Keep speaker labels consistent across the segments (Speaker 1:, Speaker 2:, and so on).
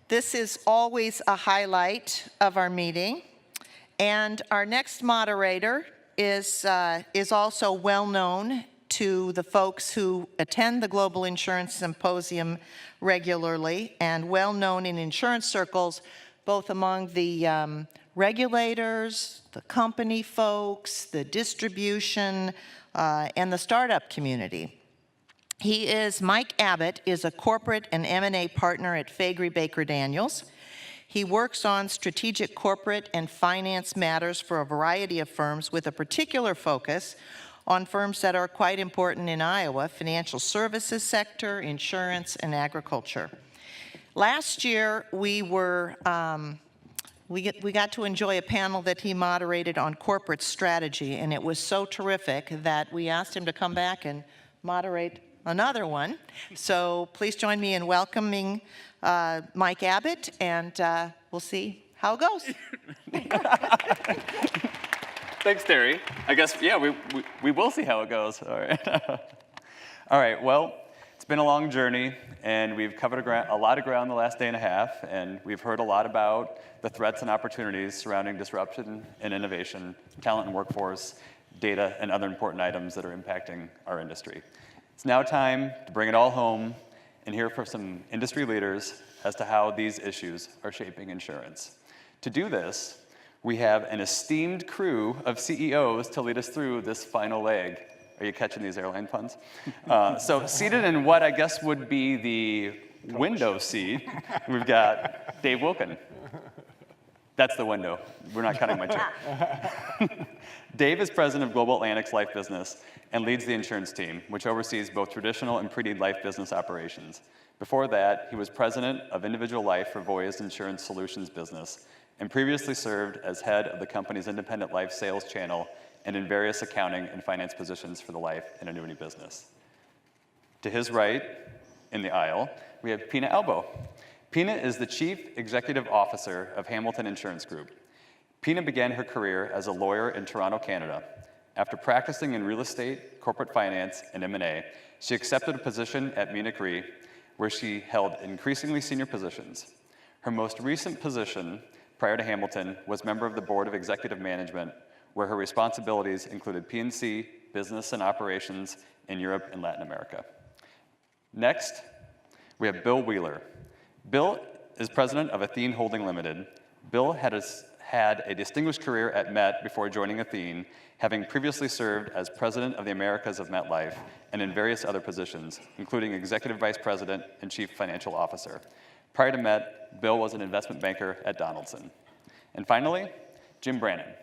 Speaker 1: This is always a highlight of our meeting. And our next moderator is also well known to the folks who attend the Global Insurance Symposium regularly and well known in insurance circles, both among the regulators, the company folks, the distribution, and the startup community. Mike Abbott is a corporate and M&A partner at Faegre Baker Daniels. He works on strategic corporate and finance matters for a variety of firms with a particular focus on firms that are quite important in Iowa: financial services sector, insurance, and agriculture. Last year, we got to enjoy a panel that he moderated on corporate strategy, and it was so terrific that we asked him to come back and moderate another one. So please join me in welcoming Mike Abbott, and we'll see how it goes.
Speaker 2: Thanks, Terry. I guess, yeah, we will see how it goes. All right. All right, well, it's been a long journey, and we've covered a lot of ground the last day and a half, and we've heard a lot about the threats and opportunities surrounding disruption and innovation, talent and workforce, data, and other important items that are impacting our industry. It's now time to bring it all home and hear from some industry leaders as to how these issues are shaping insurance. To do this, we have an esteemed crew of CEOs to lead us through this final leg. Are you catching these airline puns? So seated in what I guess would be the window seat, we've got Dave Wilkin. That's the window. We're not cutting my chair. Dave is president of Global Atlantic's life business and leads the insurance team, which oversees both traditional and pre-need life business operations. Before that, he was president of individual life for Voya's Insurance Solutions business, and previously served as head of the company's independent life sales channel and in various accounting and finance positions for the life and annuity business. To his right, in the aisle, we have Pina Elbow. Pina is the Chief Executive Officer of Hamilton Insurance Group. Pina began her career as a lawyer in Toronto, Canada. After practicing in real estate, corporate finance, and M&A, she accepted a position at Munich Re, where she held increasingly senior positions. Her most recent position, prior to Hamilton, was member of the Board of Executive Management, where her responsibilities included P&C, business and operations in Europe and Latin America. Next, we have Bill Wheeler. Bill is president of Athene Holding Limited. Bill had a distinguished career at Met before joining Athene, having previously served as president of the Americas of MetLife and in various other positions, including executive vice president and chief financial officer. Prior to Met, Bill was an investment banker at Donaldson. And finally, Jim Brannon.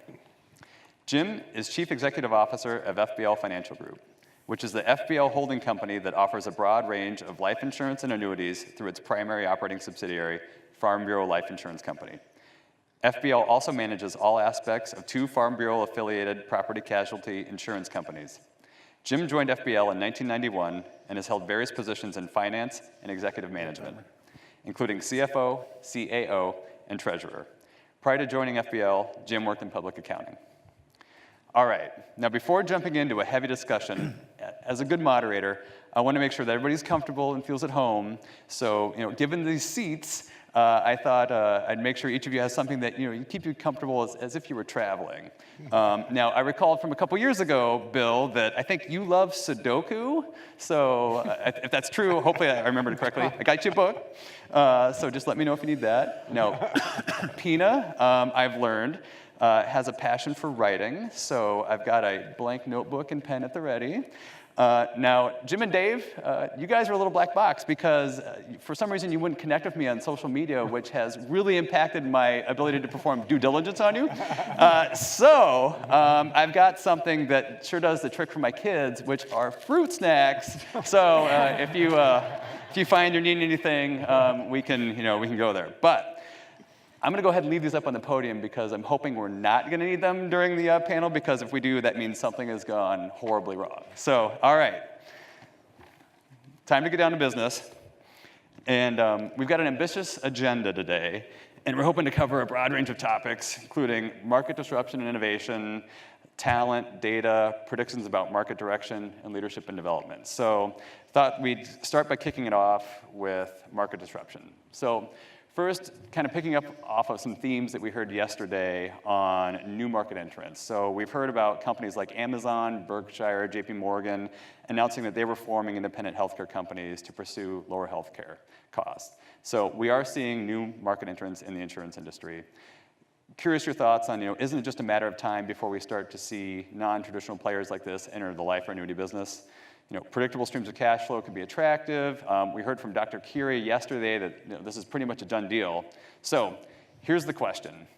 Speaker 2: Jim is chief executive officer of FBL Financial Group, which is the FBL holding company that offers a broad range of life insurance and annuities through its primary operating subsidiary, Farm Bureau Life Insurance Company. FBL also manages all aspects of two Farm Bureau-affiliated property casualty insurance companies. Jim joined FBL in 1991 and has held various positions in finance and executive management, including CFO, CAO, and treasurer. Prior to joining FBL, Jim worked in public accounting. All right, now before jumping into a heavy discussion, as a good moderator, I want to make sure that everybody's comfortable and feels at home. So, given these seats, I thought I'd make sure each of you has something that you keep you comfortable as if you were traveling. Now, I recalled from a couple years ago, Bill, that I think you love Sudoku. So if that's true, hopefully I remembered it correctly. I got you a book. So just let me know if you need that. Now, Pina, I've learned, has a passion for writing. So I've got a blank notebook and pen at the ready. Now, Jim and Dave, you guys are a little black box because for some reason you wouldn't connect with me on social media, which has really impacted my ability to perform due diligence on you. So I've got something that sure does the trick for my kids, which are fruit snacks. So if you find you're needing anything, we can go there. But I'm going to go ahead and leave these up on the podium because I'm hoping we're not going to need them during the panel, because if we do, that means something has gone horribly wrong. So, all right. Time to get down to business. And we've got an ambitious agenda today, and we're hoping to cover a broad range of topics, including market disruption and innovation, talent, data, predictions about market direction, and leadership and development. So thought we'd start by kicking it off with market disruption. So First, kind of picking up off of some themes that we heard yesterday on new market entrants. So we've heard about companies like Amazon, Berkshire, JP Morgan, announcing that they were forming independent healthcare companies to pursue lower healthcare costs. So we are seeing new market entrants in the insurance industry. Curious your thoughts on, isn't it just a matter of time before we start to see non-traditional players like this enter the life or annuity business? Predictable streams of cash flow can be attractive. We heard from Dr. Curie yesterday that this is pretty much a done deal. So here's the question.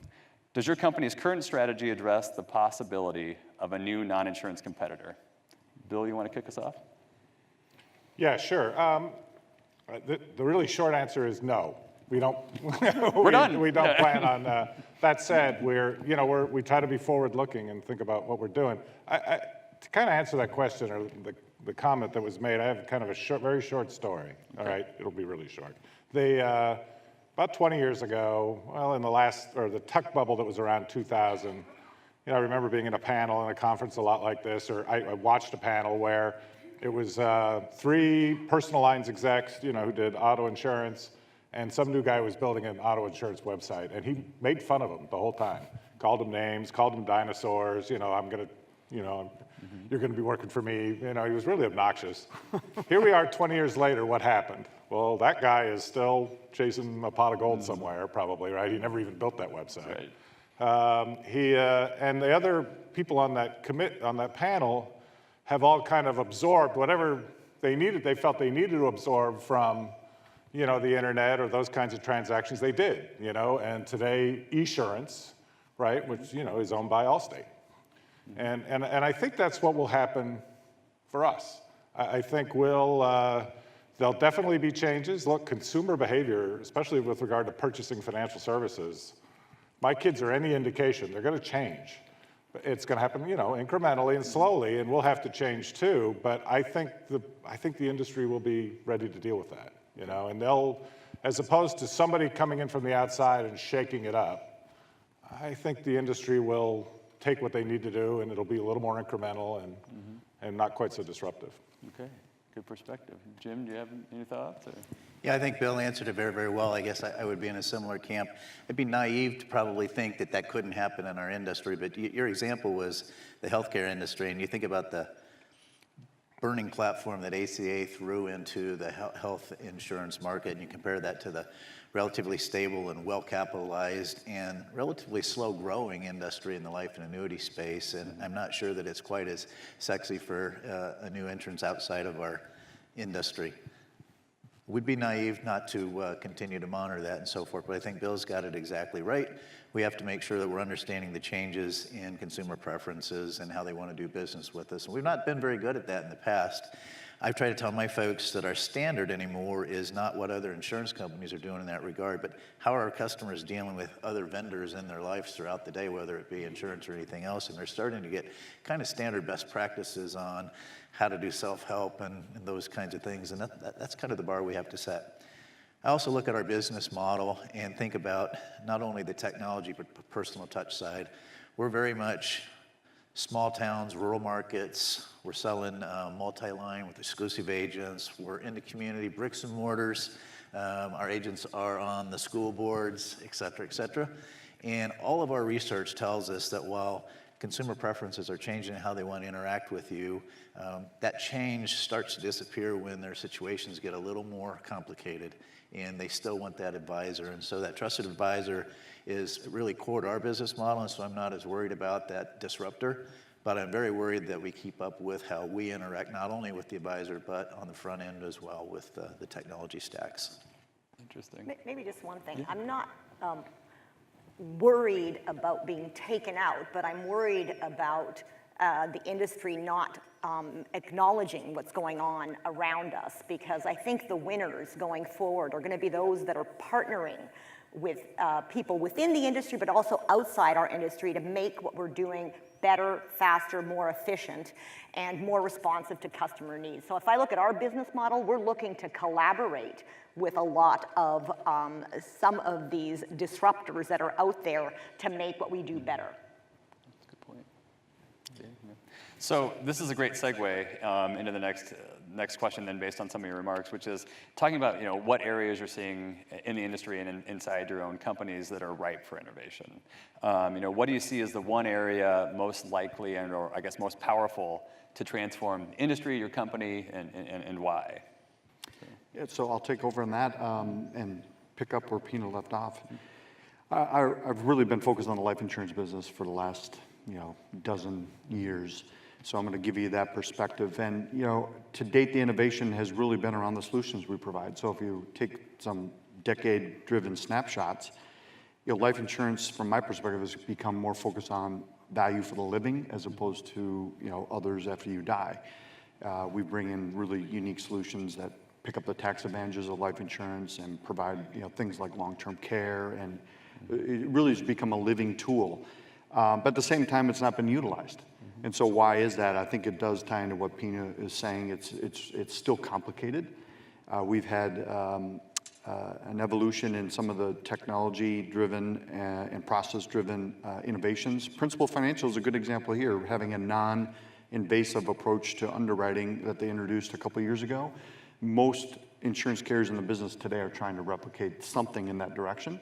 Speaker 2: Does your company's current strategy address the possibility of a new non-insurance competitor? Bill, you want to kick us off?
Speaker 3: Yeah, sure. The really short answer is no. We don't.
Speaker 2: We're done.
Speaker 3: We don't plan on. That said, we try to be forward-looking and think about what we're doing. To kind of answer that question or the comment that was made, I have kind of a very short story. All right, it'll be really short. About 20 years ago, well, in the tech bubble that was around 2000, I remember being in a panel in a conference a lot like this, or I watched a panel where it was 3 personal lines execs, who did auto insurance, and some new guy was building an auto insurance website, and he made fun of them the whole time. Called them names, called them dinosaurs, I'm gonna, you're gonna be working for me. He was really obnoxious. Here we are 20 years later, what happened? Well, that guy is still chasing a pot of gold somewhere, probably, right? He never even built that website. Right. And the other people on that panel have all kind of absorbed whatever they felt they needed to absorb from, the internet or those kinds of transactions. They did, and today, Esurance, right, which, is owned by Allstate. And I think that's what will happen for us. I think there'll definitely be changes. Look, consumer behavior, especially with regard to purchasing financial services, my kids are any indication, they're going to change. It's going to happen, incrementally and slowly, and we'll have to change too. But I think the industry will be ready to deal with that, and they'll, as opposed to somebody coming in from the outside and shaking it up, I think the industry will take what they need to do, and it'll be a little more incremental and not quite so disruptive.
Speaker 2: Okay, good perspective. Jim, do you have any thoughts? Or?
Speaker 4: Yeah, I think Bill answered it very, very well. I guess I would be in a similar camp. It'd be naive to probably think that couldn't happen in our industry, but your example was the healthcare industry, and you think about the burning platform that ACA threw into the health insurance market, and you compare that to the relatively stable and well-capitalized and relatively slow-growing industry in the life and annuity space, and I'm not sure that it's quite as sexy for a new entrance outside of our industry. We'd be naive not to continue to monitor that and so forth, but I think Bill's got it exactly right. We have to make sure that we're understanding the changes in consumer preferences and how they want to do business with us. And we've not been very good at that in the past. I've tried to tell my folks that our standard anymore is not what other insurance companies are doing in that regard, but how are our customers dealing with other vendors in their lives throughout the day, whether it be insurance or anything else, and they're starting to get kind of standard best practices on how to do self-help and those kinds of things, and that's kind of the bar we have to set. I also look at our business model and think about not only the technology, but the personal touch side. We're very much small towns, rural markets. We're selling multi-line with exclusive agents. We're in the community, bricks and mortars. Our agents are on the school boards, et cetera, et cetera. And all of our research tells us that while consumer preferences are changing how they want to interact with you, that change starts to disappear when their situations get a little more complicated and they still want that advisor. And so that trusted advisor is really core to our business model, and so I'm not as worried about that disruptor, but I'm very worried that we keep up with how we interact not only with the advisor, but on the front end as well with the technology stacks.
Speaker 2: Interesting.
Speaker 5: Maybe just one thing. Yeah. I'm not worried about being taken out, but I'm worried about the industry not acknowledging what's going on around us, because I think the winners going forward are going to be those that are partnering with people within the industry, but also outside our industry to make what we're doing better, faster, more efficient, and more responsive to customer needs. So if I look at our business model, we're looking to collaborate with a lot of some of these disruptors that are out there to make what we do better.
Speaker 2: That's a good point. Okay. So this is a great segue into the next question then, based on some of your remarks, which is talking about what areas you're seeing in the industry and inside your own companies that are ripe for innovation. What do you see as the one area most likely or I guess most powerful to transform the industry, your company, and why?
Speaker 6: Yeah, so I'll take over on that and pick up where Pina left off. I've really been focused on the life insurance business for the last dozen years. So I'm going to give you that perspective. And to date, the innovation has really been around the solutions we provide. So if you take some decade-driven snapshots, life insurance, from my perspective, has become more focused on value for the living as opposed to others after you die. We bring in really unique solutions that pick up the tax advantages of life insurance and provide things like long-term care, and it really has become a living tool. But at the same time, it's not been utilized. And so why is that? I think it does tie into what Pina is saying. It's still complicated. We've had an evolution in some of the technology-driven and process-driven innovations. Principal Financial is a good example here, having a non-invasive approach to underwriting that they introduced a couple of years ago. Most insurance carriers in the business today are trying to replicate something in that direction.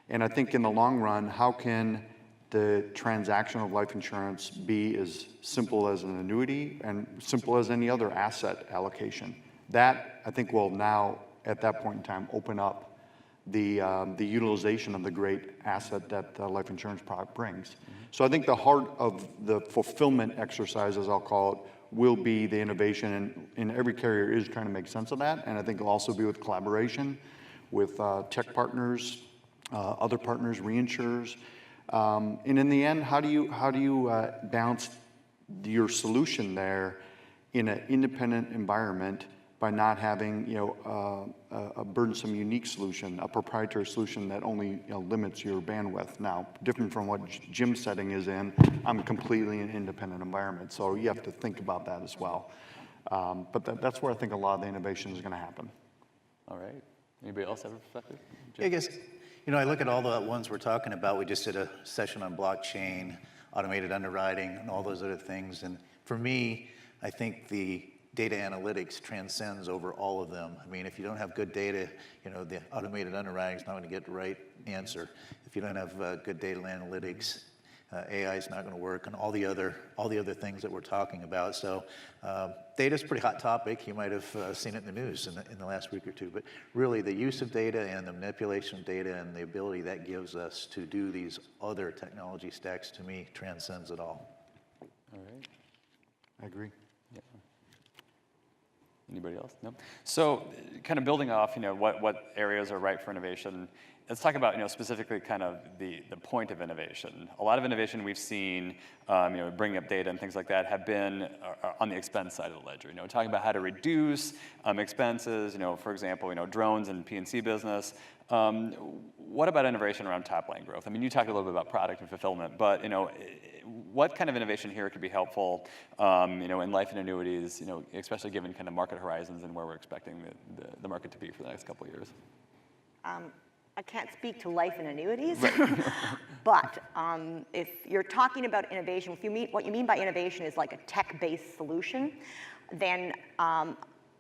Speaker 6: And I think in the long run, how can the transaction of life insurance be as simple as an annuity and simple as any other asset allocation? That, I think, will now, at that point in time, open up the utilization of the great asset that the life insurance product brings. So I think the heart of the fulfillment exercise, as I'll call it, will be the innovation, and every carrier is trying to make sense of that. And I think it'll also be with collaboration with tech partners, other partners, reinsurers. And in the end, how do you balance your solution there in an independent environment by not having a burdensome, unique solution, a proprietary solution that only limits your bandwidth? Now, different from what Jim's setting is in, I'm completely an independent environment, so you have to think about that as well. But that's where I think a lot of the innovation is going to happen.
Speaker 2: All right. Anybody else have a perspective?
Speaker 4: Yeah, I guess, I look at all the ones we're talking about. We just did a session on blockchain, automated underwriting, and all those other things. And for me, I think the data analytics transcends over all of them. I mean, if you don't have good data, the automated underwriting is not going to get the right answer. If you don't have good data analytics, AI is not going to work, and all the other things that we're talking about. So data is a pretty hot topic. You might have seen it in the news in the last week or two. But really, the use of data and the manipulation of data and the ability that gives us to do these other technology stacks, to me, transcends it all.
Speaker 2: All right.
Speaker 6: I agree.
Speaker 2: Yeah. Anybody else? No? So kind of building off, what areas are ripe for innovation, let's talk about, specifically kind of the point of innovation. A lot of innovation we've seen, bringing up data and things like that, have been on the expense side of the ledger. Talking about how to reduce expenses, for example, drones and P&C business. What about innovation around top line growth? I mean, you talked a little bit about product and fulfillment, but what kind of innovation here could be helpful, in life and annuities, especially given kind of market horizons and where we're expecting the market to be for the next couple of years?
Speaker 5: I can't speak to life and annuities, but if you're talking about innovation, what you mean by innovation is like a tech-based solution, then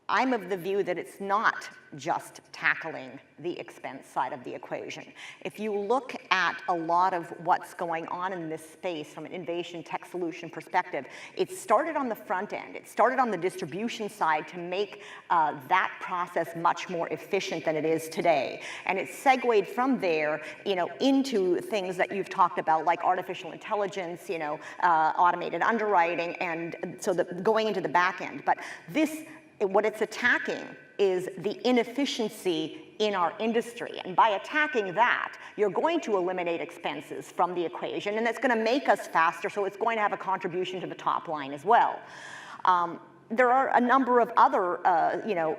Speaker 5: I'm of the view that it's not just tackling the expense side of the equation. If you look at a lot of what's going on in this space from an innovation tech solution perspective, it started on the front end. It started on the distribution side to make that process much more efficient than it is today. And it segued from there, into things that you've talked about, like artificial intelligence, automated underwriting, and so going into the back end. But what it's attacking is the inefficiency in our industry. And by attacking that, you're going to eliminate expenses from the equation, and it's going to make us faster, so it's going to have a contribution to the top line as well. there are a number of other,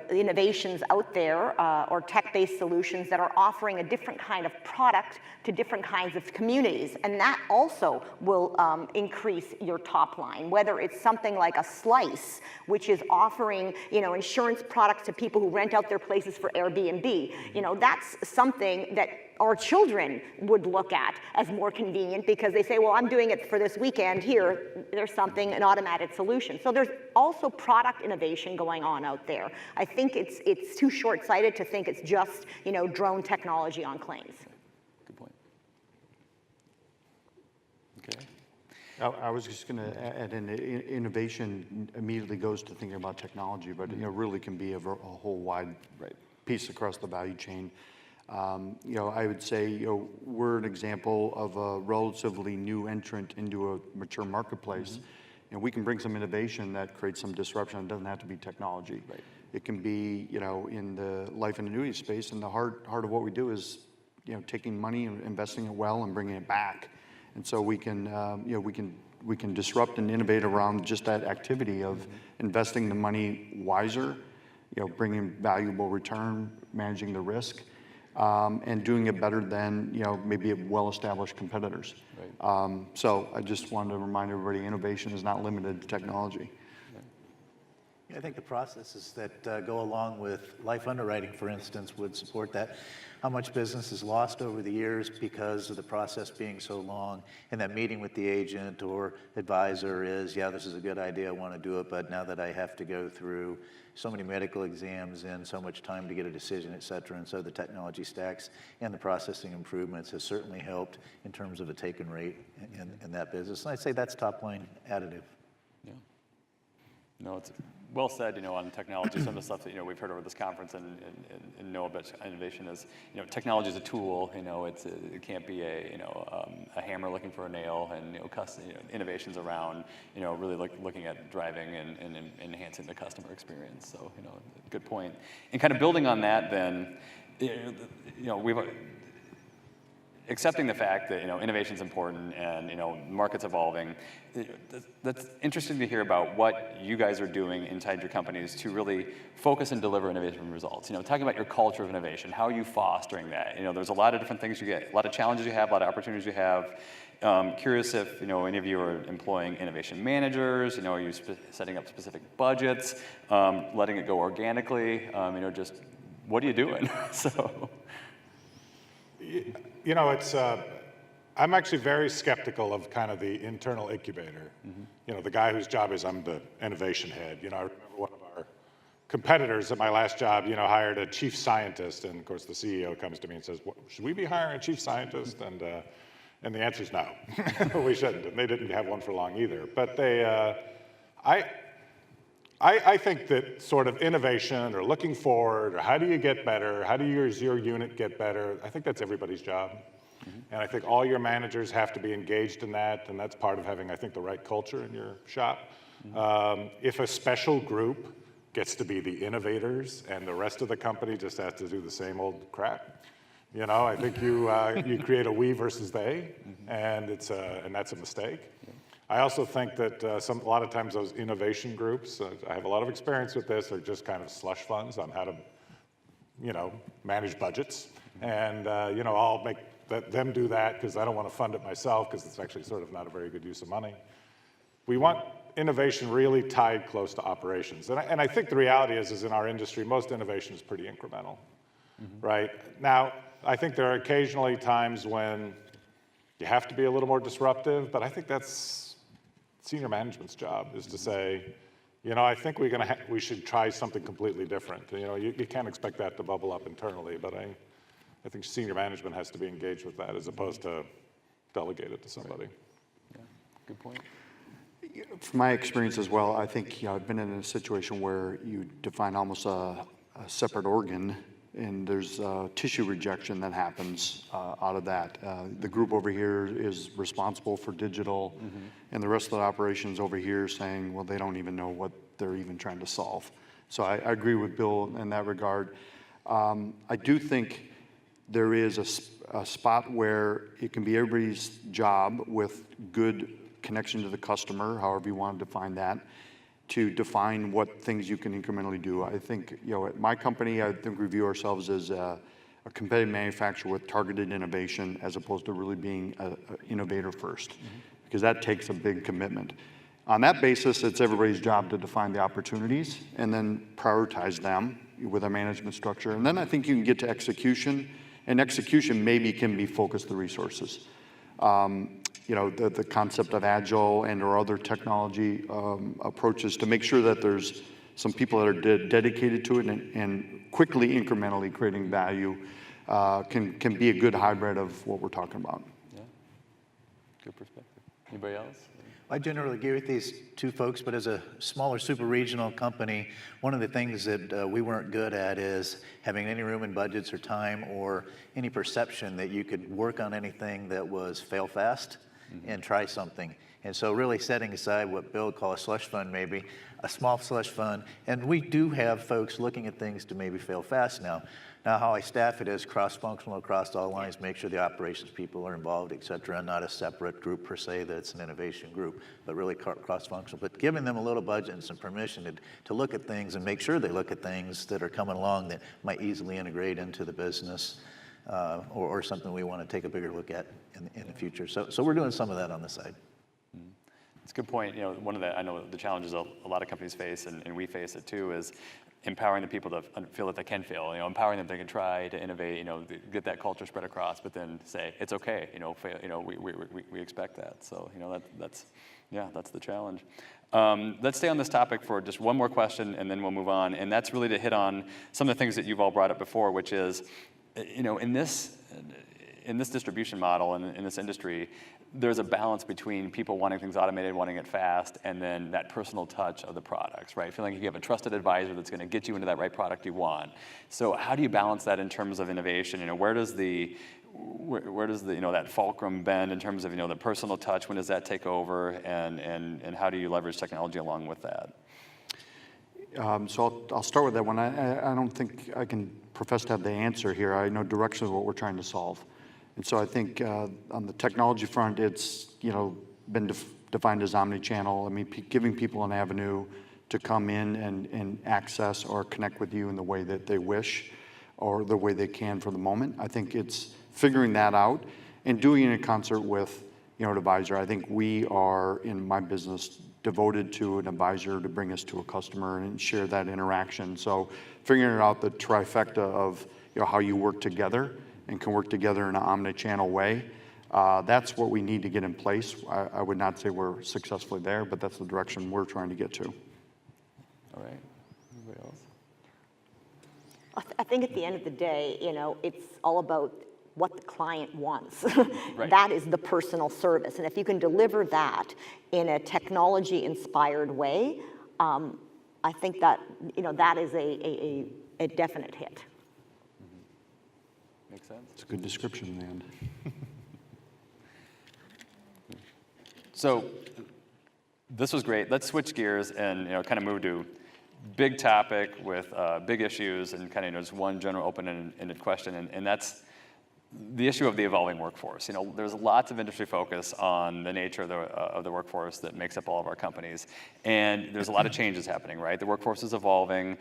Speaker 5: innovations out there or tech-based solutions that are offering a different kind of product to different kinds of communities, and that also will increase your top line. Whether it's something like a Slice, which is offering, insurance products to people who rent out their places for Airbnb. That's something that our children would look at as more convenient because they say, well, I'm doing it for this weekend. Here, there's something, an automated solution. So there's also product innovation going on out there. I think it's too short-sighted to think it's just, drone technology on claims.
Speaker 2: Good point. Okay.
Speaker 6: I was just going to add in, innovation immediately goes to thinking about technology, but it really can be a whole wide piece across the value chain. I would say, we're an example of a relatively new entrant into a mature marketplace, and we can bring some innovation that creates some disruption. It doesn't have to be technology. Right. It can be, in the life and annuity space, and the heart of what we do is, taking money and investing it well and bringing it back. And so we can, we can disrupt and innovate around just that activity of investing the money wiser, bringing valuable return, managing the risk. And doing it better than maybe well-established competitors. Right. So I just wanted to remind everybody, innovation is not limited to technology.
Speaker 4: Yeah, I think the processes that go along with life underwriting, for instance, would support that. How much business is lost over the years because of the process being so long, and that meeting with the agent or advisor is, yeah, this is a good idea, I want to do it, but now that I have to go through so many medical exams and so much time to get a decision, et cetera, and so the technology stacks and the processing improvements has certainly helped in terms of a taken rate in that business. And I'd say that's top line additive.
Speaker 2: Yeah. No, it's well said, on technology. Some of the stuff that, we've heard over this conference and know about innovation is, technology is a tool, it can't be a hammer looking for a nail, and, innovations around, really looking at driving and enhancing the customer experience. So, good point. And kind of building on that then, we've, accepting the fact that innovation is important and market's evolving, that's interesting to hear about what you guys are doing inside your companies to really focus and deliver innovation results. Talking about your culture of innovation, how are you fostering that? There's a lot of different things you get, a lot of challenges you have, a lot of opportunities you have. Curious if any of you are employing innovation managers. Are you setting up specific budgets, letting it go organically? Just what are you doing? So.
Speaker 3: It's, I'm actually very skeptical of kind of the internal incubator. The guy whose job is I'm the innovation head. I remember one of our competitors at my last job, hired a chief scientist, and of course the CEO comes to me and says, should we be hiring a chief scientist? And the answer is no, we shouldn't. And they didn't have one for long either. But I think that sort of innovation or looking forward, or how do you get better, how does your unit get better, I think that's everybody's job. And I think all your managers have to be engaged in that, and that's part of having, I think, the right culture in your shop. If a special group gets to be the innovators and the rest of the company just has to do the same old crap, I think you create a we versus they, and that's a mistake. I also think that a lot of times those innovation groups, I have a lot of experience with this, are just kind of slush funds on how to, manage budgets. And, I'll make them do that because I don't want to fund it myself because it's actually sort of not a very good use of money. We want innovation really tied close to operations. And I think the reality is in our industry, most innovation is pretty incremental, right? Now, I think there are occasionally times when you have to be a little more disruptive, but I think that's senior management's job, is to say, I think we should try something completely different. You can't expect that to bubble up internally, but I think senior management has to be engaged with that as opposed to delegate it to somebody.
Speaker 2: Right. Yeah, good point.
Speaker 6: From my experience as well, I think I've been in a situation where you define almost a separate organ, and there's tissue rejection that happens out of that. The group over here is responsible for digital, and the rest of the operations over here saying, well, they don't even know what they're even trying to solve. So I agree with Bill in that regard. I do think there is a spot where it can be everybody's job with good connection to the customer, however you want to define that, to define what things you can incrementally do. I think, at my company, I think we view ourselves as a competitive manufacturer with targeted innovation as opposed to really being an innovator first, because that takes a big commitment. On that basis, it's everybody's job to define the opportunities and then prioritize them with our management structure. And then I think you can get to execution, and execution maybe can be focus the resources. The concept of agile and or other technology approaches to make sure that there's some people that are dedicated to it and quickly, incrementally creating value can be a good hybrid of what we're talking about.
Speaker 2: Yeah, good perspective. Anybody else?
Speaker 4: I generally agree with these two folks, but as a smaller super regional company, one of the things that we weren't good at is having any room in budgets or time or any perception that you could work on anything that was fail fast and try something. And so really setting aside what Bill would call a slush fund, maybe a small slush fund, and we do have folks looking at things to maybe fail fast now. Now, how I staff it is cross-functional across all lines, make sure the operations people are involved, et cetera, and not a separate group per se that's an innovation group, but really cross-functional. But giving them a little budget and some permission to look at things and make sure they look at things that are coming along that might easily integrate into the business or something we want to take a bigger look at in the future. So we're doing some of that on the side.
Speaker 2: It's a good point. One of the challenges a lot of companies face, and we face it too, is empowering the people to feel that they can fail. Empowering them they can try to innovate. Get that culture spread across, but then say it's okay. Fail, we expect that. So that's the challenge. Let's stay on this topic for just one more question, and then we'll move on. And that's really to hit on some of the things that you've all brought up before, which is, in this distribution model and in this industry, there's a balance between people wanting things automated, wanting it fast, and then that personal touch of the products, right? Feeling like you have a trusted advisor that's going to get you into that right product you want. So how do you balance that in terms of innovation? Where does the that fulcrum bend in terms of the personal touch? When does that take over, and how do you leverage technology along with that?
Speaker 6: So I'll start with that one. I don't think I can profess to have the answer here. I know directionally what we're trying to solve. And so I think on the technology front, it's been defined as omni-channel. I mean, giving people an avenue to come in and access or connect with you in the way that they wish or the way they can for the moment. I think it's figuring that out and doing it in concert with an advisor. I think we are, in my business, devoted to an advisor to bring us to a customer and share that interaction. So figuring out the trifecta of how you work together and can work together in an omni-channel way. That's what we need to get in place. I would not say we're successfully there, but that's the direction we're trying to get to.
Speaker 2: All right. Anybody else?
Speaker 5: I think at the end of the day, it's all about what the client wants.
Speaker 2: Right.
Speaker 5: That is the personal service. And if you can deliver that in a technology-inspired way, I think that, that is a definite hit.
Speaker 2: Makes sense.
Speaker 6: It's a good description in the end.
Speaker 2: So this was great. Let's switch gears and kind of move to big topic with big issues and kind of just one general open-ended question, and that's the issue of the evolving workforce. There's lots of industry focus on the nature of the workforce that makes up all of our companies, and there's a lot of changes happening, right? The workforce is evolving.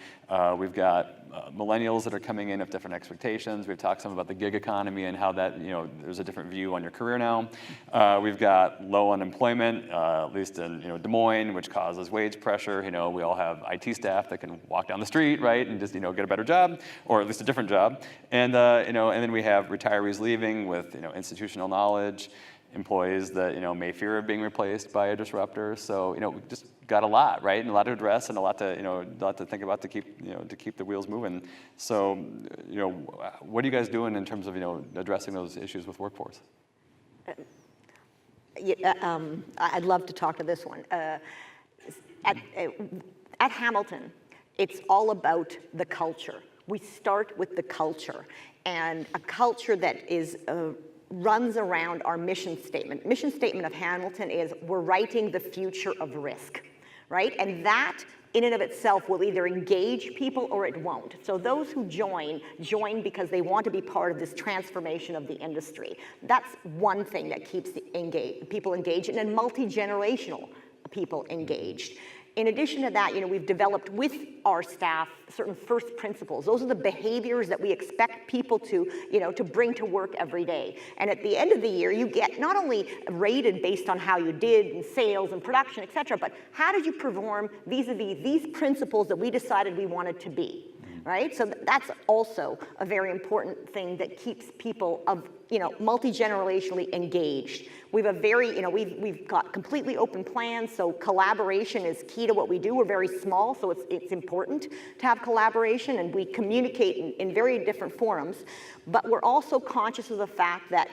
Speaker 2: We've got millennials that are coming in with different expectations. We've talked some about the gig economy and how that, there's a different view on your career now. We've got low unemployment, at least in Des Moines, which causes wage pressure. We all have IT staff that can walk down the street, right, and just get a better job, or at least a different job. And and then we have retirees leaving with institutional knowledge, employees that may fear of being replaced by a disruptor. So we just got a lot, right, and a lot to address and a lot to think about to keep the wheels moving. So what are you guys doing in terms of addressing those issues with workforce?
Speaker 5: I'd love to talk to this one. At Hamilton, it's all about the culture. We start with the culture, and a culture that runs around our mission statement. Mission statement of Hamilton is we're writing the future of risk, right? And that in and of itself will either engage people or it won't. So those who join because they want to be part of this transformation of the industry. That's one thing that keeps people engaged, and then multi-generational people engaged. in addition to that, we've developed with our staff certain first principles. Those are the behaviors that we expect people to, to bring to work every day. And at the end of the year, you get not only rated based on how you did in sales and production, et cetera, but how did you perform vis-a-vis these principles that we decided we wanted to be. Right? So that's also a very important thing that keeps people multi-generationally engaged. We have a very, we've got completely open plans, so collaboration is key to what we do. We're very small, so it's important to have collaboration, and we communicate in very different forums. But we're also conscious of the fact that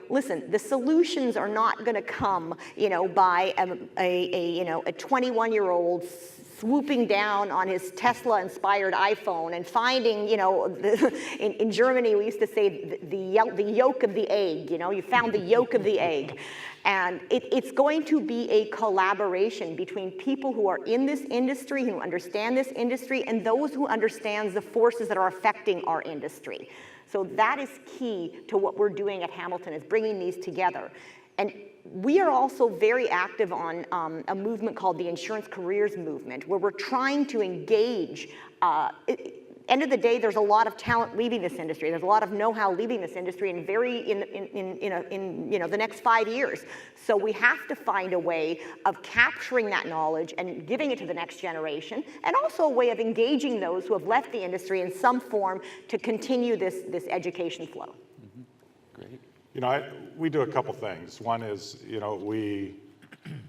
Speaker 5: listen, the solutions are not going to come, by a 21-year-old swooping down on his Tesla-inspired iPhone and finding, in Germany we used to say the yolk of the egg. You found the yolk of the egg, and it's going to be a collaboration between people who are in this industry, who understand this industry, and those who understand the forces that are affecting our industry. So that is key to what we're doing at Hamilton, is bringing these together. And we are also very active on a movement called the Insurance Careers Movement, where we're trying to engage. End of the day, there's a lot of talent leaving this industry. There's a lot of know-how leaving this industry in the next 5 years. So we have to find a way of capturing that knowledge and giving it to the next generation, and also a way of engaging those who have left the industry in some form to continue this education flow.
Speaker 2: Great.
Speaker 3: We do a couple things. One is, we,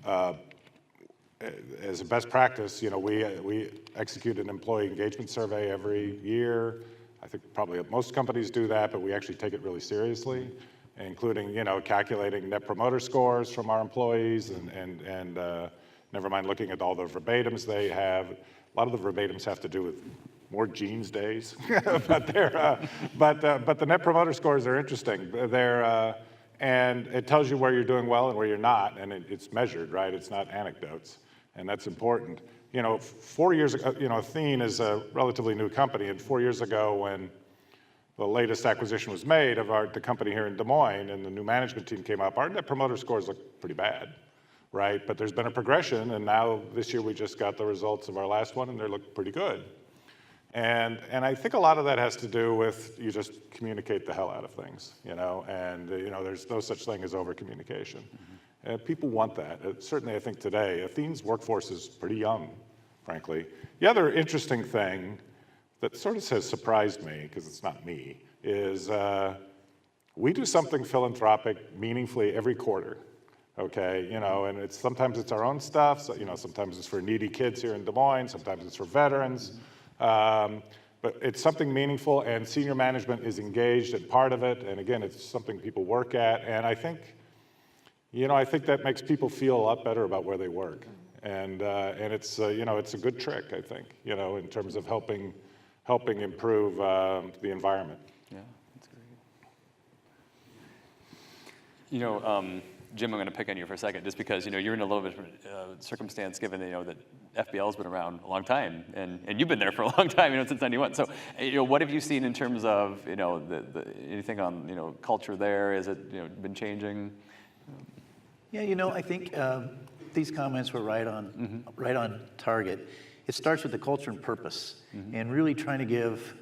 Speaker 3: as a best practice, we execute an employee engagement survey every year. I think probably most companies do that, but we actually take it really seriously, including, calculating net promoter scores from our employees, and never mind looking at all the verbatims they have. A lot of the verbatims have to do with more jeans days, but the net promoter scores are interesting. And it tells you where you're doing well and where you're not, and it's measured, right? It's not anecdotes, and that's important. 4 years ago, Athene is a relatively new company, and 4 years ago, when the latest acquisition was made of the company here in Des Moines, and the new management team came up, our net promoter scores look pretty bad, right? But there's been a progression, and now this year we just got the results of our last one, and they look pretty good. And I think a lot of that has to do with you just communicate the hell out of things, and there's no such thing as over-communication. People want that. Certainly, I think today, Athene's workforce is pretty young, frankly. The other interesting thing that sort of has surprised me, because it's not me, is we do something philanthropic meaningfully every quarter. Okay, and sometimes it's our own stuff. So, sometimes it's for needy kids here in Des Moines. Sometimes it's for veterans. But it's something meaningful, and senior management is engaged and part of it. And again, it's something people work at. And I think that makes people feel a lot better about where they work. And it's it's a good trick, I think, in terms of helping improve the environment.
Speaker 2: Yeah, that's great. Jim, I'm going to pick on you for a second, just because you're in a little bit of circumstance, given that FBL's been around a long time, and you've been there for a long time, since '91. So, what have you seen in terms of anything on culture there? Has it been changing?
Speaker 4: Yeah, I think these comments were right on target. It starts with the culture and purpose, and really trying to give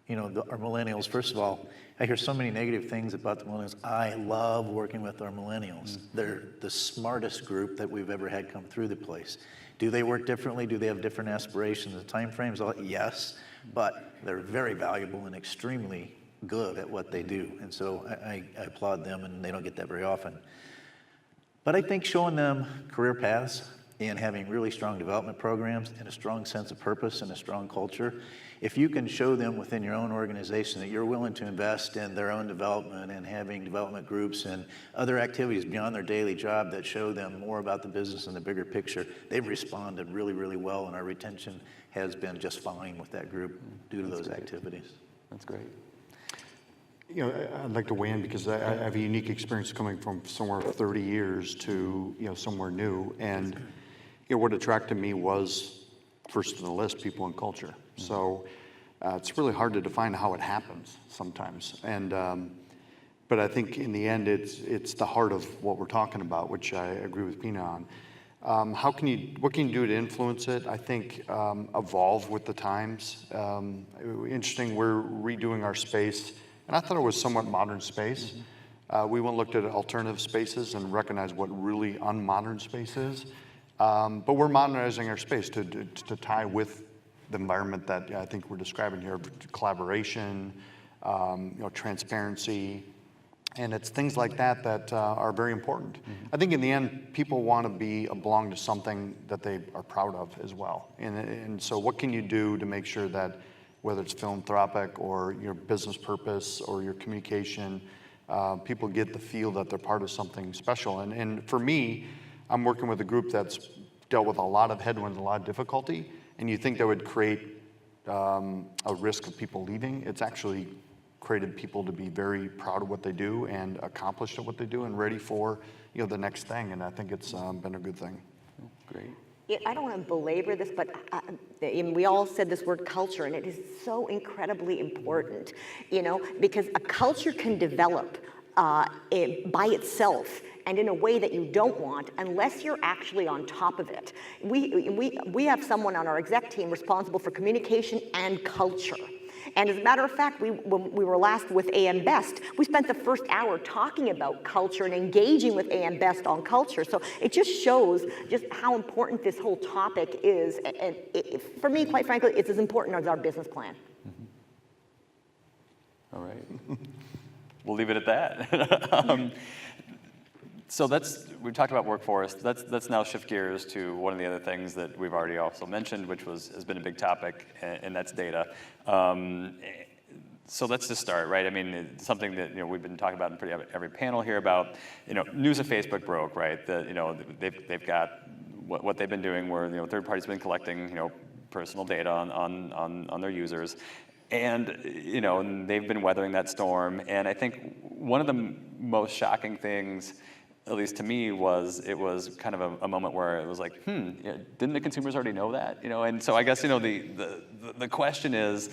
Speaker 4: our millennials. First of all, I hear so many negative things about the millennials. I love working with our millennials. They're the smartest group that we've ever had come through the place. Do they work differently? Do they have different aspirations and time frames? Yes, but they're very valuable and extremely good at what they do. And so I applaud them, and they don't get that very often. But I think showing them career paths and having really strong development programs and a strong sense of purpose and a strong culture, if you can show them within your own organization that you're willing to invest in their own development and having development groups and other activities beyond their daily job that show them more about the business and the bigger picture, they've responded really, really well, and our retention has been just fine with that group due to those activities.
Speaker 2: That's great.
Speaker 6: I'd like to weigh in, because I have a unique experience coming from somewhere 30 years to somewhere new, and what attracted me was first on the list, people and culture. So it's really hard to define how it happens sometimes, and but I think in the end it's the heart of what we're talking about, which I agree with Pina on. what can you do to influence it? I think evolve with the times. Interesting, we're redoing our space, and I thought it was somewhat modern space. We went and looked at alternative spaces and recognized what really unmodern space is. But we're modernizing our space to tie with the environment that I think we're describing here, collaboration, transparency, and it's things like that that are very important. I think in the end, people want to belong to something that they are proud of as well. And so what can you do to make sure that whether it's philanthropic or your business purpose or your communication, people get the feel that they're part of something special. And for me, I'm working with a group that's dealt with a lot of headwinds, a lot of difficulty, and you think that would create a risk of people leaving. It's actually created people to be very proud of what they do and accomplished at what they do and ready for the next thing. And I think it's been a good thing.
Speaker 2: Great.
Speaker 5: I don't want to belabor this, but we all said this word culture, and it is so incredibly important, because a culture can develop by itself and in a way that you don't want unless you're actually on top of it. We have someone on our exec team responsible for communication and culture. And as a matter of fact, when we were last with AM Best, we spent the first hour talking about culture and engaging with AM Best on culture. So it just shows just how important this whole topic is. And for me, quite frankly, it's as important as our business plan.
Speaker 2: All right. We'll leave it at that. So we've talked about workforce. Let's now shift gears to one of the other things that we've already also mentioned, which has been a big topic, and that's data. So let's just start, right? I mean, it's something that we've been talking about in pretty every panel here about. News of Facebook broke, right? They've got what they've been doing, where third parties have been collecting personal data on their users. And they've been weathering that storm. And I think one of the most shocking things, at least to me, it was kind of a moment where it was like, didn't the consumers already know that? And so I guess the question is,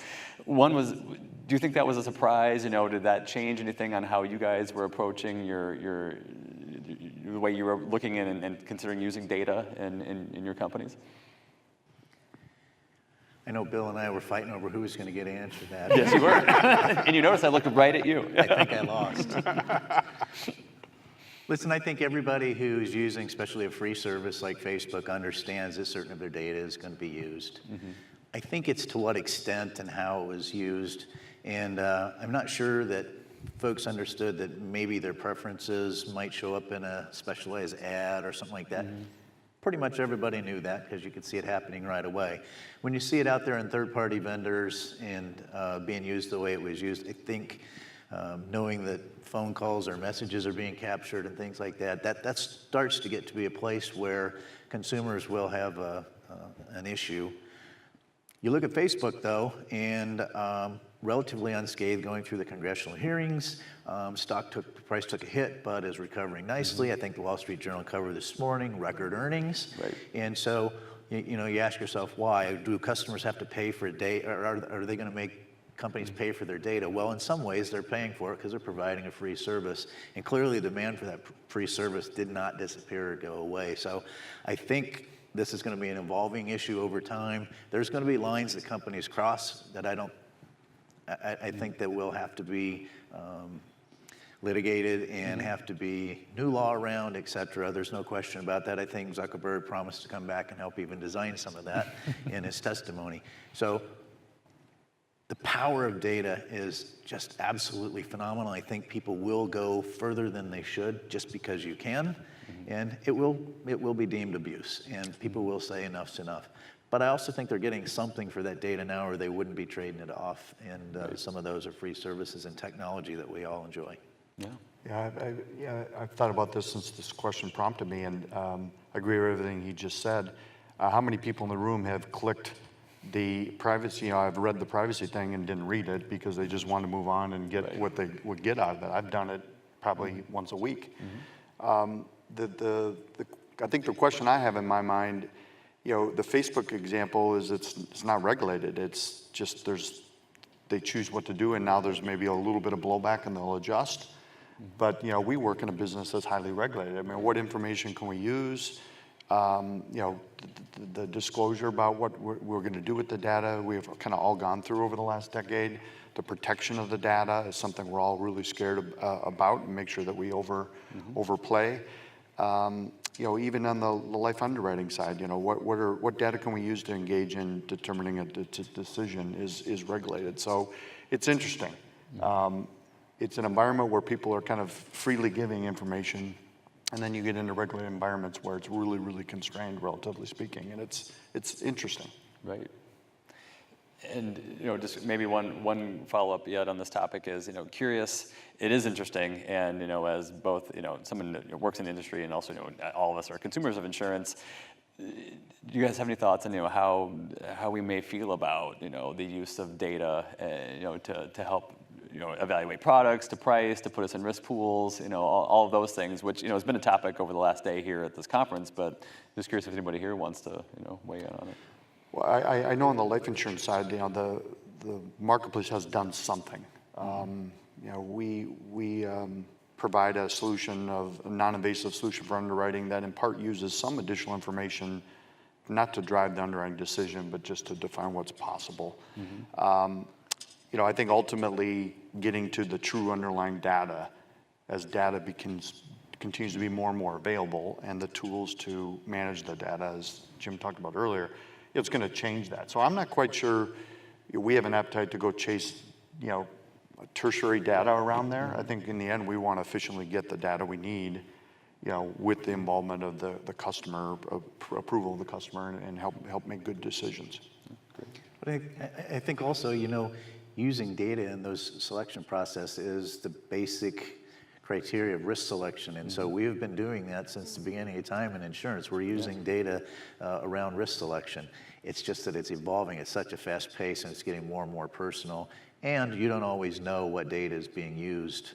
Speaker 2: one was, do you think that was a surprise? Did that change anything on how you guys were approaching the way you were looking in and considering using data in your companies?
Speaker 4: I know Bill and I were fighting over who was going to get to answer that.
Speaker 2: Yes, you were. And you notice I looked right at you.
Speaker 4: I think I lost. Listen, I think everybody who's using, especially a free service like Facebook, understands that certain of their data is going to be used. I think it's to what extent and how it was used. And I'm not sure that folks understood that maybe their preferences might show up in a specialized ad or something like that. Pretty much everybody knew that because you could see it happening right away. When you see it out there in third-party vendors and being used the way it was used, I think knowing that phone calls or messages are being captured and things like that, that starts to get to be a place where consumers will have an issue. You look at Facebook, though, and relatively unscathed going through the congressional hearings. Price took a hit, but is recovering nicely. I think the Wall Street Journal covered this morning, record earnings.
Speaker 2: Right.
Speaker 4: And so, you ask yourself, why? Do customers have to pay for data, or are they going to make companies pay for their data? Well, in some ways, they're paying for it because they're providing a free service. And clearly, the demand for that free service did not disappear or go away. So I think this is going to be an evolving issue over time. There's going to be lines that companies cross that I think that will have to be litigated and have to be new law around, et cetera. There's no question about that. I think Zuckerberg promised to come back and help even design some of that in his testimony. So the power of data is just absolutely phenomenal. I think people will go further than they should just because you can, and it will be deemed abuse, and people will say enough's enough. But I also think they're getting something for that data now, or they wouldn't be trading it off. And some of those are free services and technology that we all enjoy.
Speaker 6: Yeah, I've thought about this since this question prompted me, and I agree with everything he just said. How many people in the room have clicked the privacy? I've read the privacy thing and didn't read it because they just want to move on and get what they would get out of it. I've done it probably once a week. I think the question I have in my mind, the Facebook example is it's not regulated. It's just they choose what to do, and now there's maybe a little bit of blowback and they'll adjust. But we work in a business that's highly regulated. I mean, what information can we use? You know, the disclosure about what we're going to do with the data, we've kind of all gone through over the last decade. The protection of the data is something we're all really scared about, and make sure that we overplay. You know, even on the life underwriting side, you know, what data can we use to engage in determining a decision is regulated. So it's interesting. It's an environment where people are kind of freely giving information, and then you get into regulated environments where it's really, really constrained, relatively speaking, and it's interesting.
Speaker 2: Right. And you know, just maybe one follow-up yet on this topic is, you know, curious. It is interesting, and you know, as both, you know, someone that works in the industry and also, you know, all of us are consumers of insurance. Do you guys have any thoughts on, you know, how we may feel about, you know, the use of data, you know, to help, you know, evaluate products, to price, to put us in risk pools, you know, all of those things, which, you know, has been a topic over the last day here at this conference. But just curious if anybody here wants to, you know, weigh in on it.
Speaker 6: Well, I know on the life insurance side, you know, the marketplace has done something. You know, we provide a non-invasive solution for underwriting that in part uses some additional information, not to drive the underwriting decision, but just to define what's possible. You know, I think ultimately getting to the true underlying data, as data continues to be more and more available, and the tools to manage the data, as Jim talked about earlier, it's going to change that. So I'm not quite sure we have an appetite to go chase, you know, tertiary data around there. I think in the end we want to efficiently get the data we need, you know, with the involvement of the customer, approval of the customer, and help make good decisions.
Speaker 4: But I think also, you know, using data in those selection process is the basic criteria of risk selection. And so we have been doing that since the beginning of time in insurance. We're using data around risk selection. It's just that it's evolving at such a fast pace, and it's getting more and more personal. And you don't always know what data is being used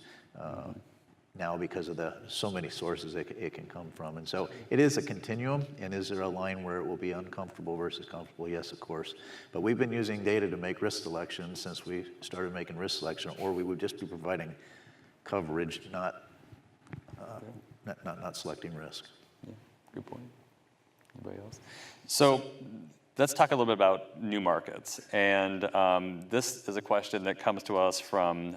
Speaker 4: now because of so many sources it can come from. And so it is a continuum. And is there a line where it will be uncomfortable versus comfortable? Yes, of course. But we've been using data to make risk selection since we started making risk selection, or we would just be providing coverage, not selecting risk.
Speaker 2: Yeah, good point. Anybody else? So let's talk a little bit about new markets. And this is a question that comes to us from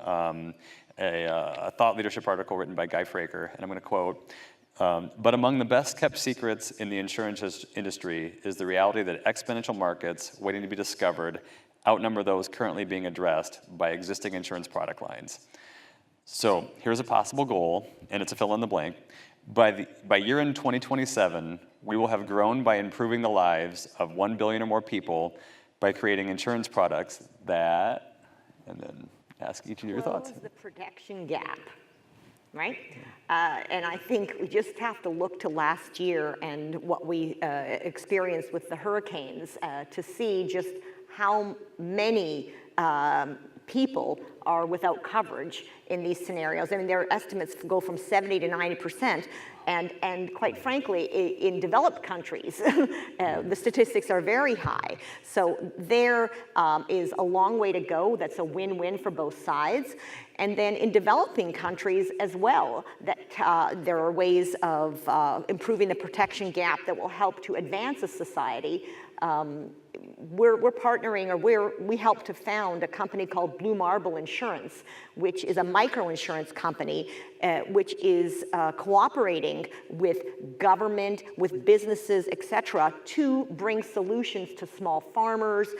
Speaker 2: a thought leadership article written by Guy Fraker, and I'm going to quote, but among the best kept secrets in the insurance industry is the reality that exponential markets waiting to be discovered outnumber those currently being addressed by existing insurance product lines. So here's a possible goal, and it's a fill in the blank. By year-end 2027, we will have grown by improving the lives of 1 billion or more people by creating insurance products that, and then ask each of your thoughts.
Speaker 5: Close the protection gap, right? And I think we just have to look to last year and what we experienced with the hurricanes to see just how many people are without coverage in these scenarios. I mean, their estimates go from 70 to 90%. And quite frankly, in developed countries, the statistics are very high. So there is a long way to go. That's a win-win for both sides. And then in developing countries as well, that there are ways of improving the protection gap that will help to advance a society. We're partnering, or we helped to found a company called Blue Marble Insurance, which is a microinsurance company, which is cooperating with government, with businesses, et cetera, to bring solutions to small farmers,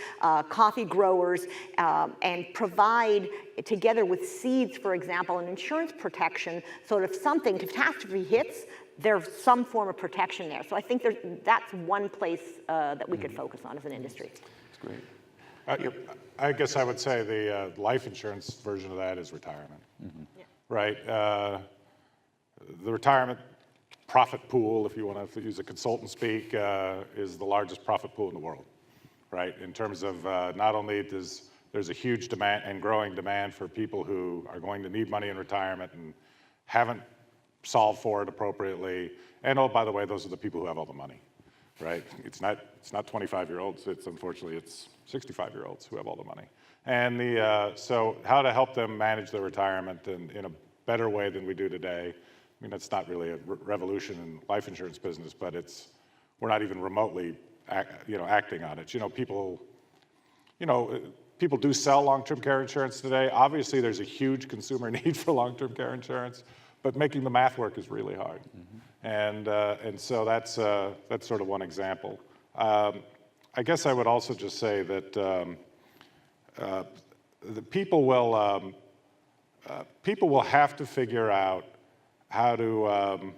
Speaker 5: coffee growers, and provide, together with seeds, for example, an insurance protection, so that if something, catastrophe hits, there's some form of protection there. So I think that's one place that we could focus on as an industry.
Speaker 2: That's great.
Speaker 3: I guess I would say the life insurance version of that is retirement,
Speaker 5: Yeah.
Speaker 3: right? The retirement profit pool, if you want to use a consultant speak, is the largest profit pool in the world, right? In terms of not only there's a huge demand and growing demand for people who are going to need money in retirement and haven't solved for it appropriately. And oh, by the way, those are the people who have all the money, right? It's not 25-year-olds. Unfortunately it's 65-year-olds who have all the money. And so how to help them manage their retirement in a better way than we do today. I mean, that's not really a revolution in life insurance business, but it's we're not even remotely, acting on it. People do sell long-term care insurance today. Obviously, there's a huge consumer need for long-term care insurance, but making the math work is really hard. And so that's sort of one example. I guess I would also just say that the people will have to figure out how to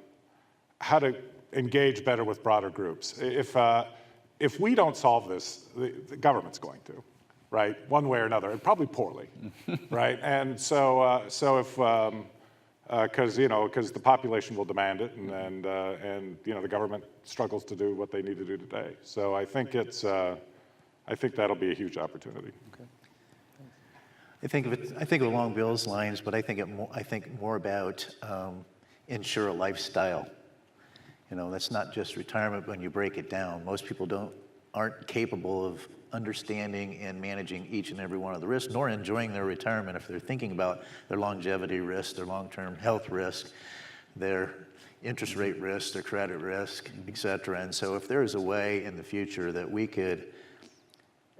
Speaker 3: engage better with broader groups. If we don't solve this, the government's going to, right? One way or another, and probably poorly, right? And so if because the population will demand it, and the government struggles to do what they need to do today. So I think that'll be a huge opportunity.
Speaker 2: Okay.
Speaker 4: I think along Bill's lines, but I think more about insure a lifestyle. That's not just retirement when you break it down. Most people aren't capable of understanding and managing each and every one of the risks, nor enjoying their retirement if they're thinking about their longevity risk, their long-term health risk, their interest rate risk, their credit risk, et cetera. And so if there is a way in the future that we could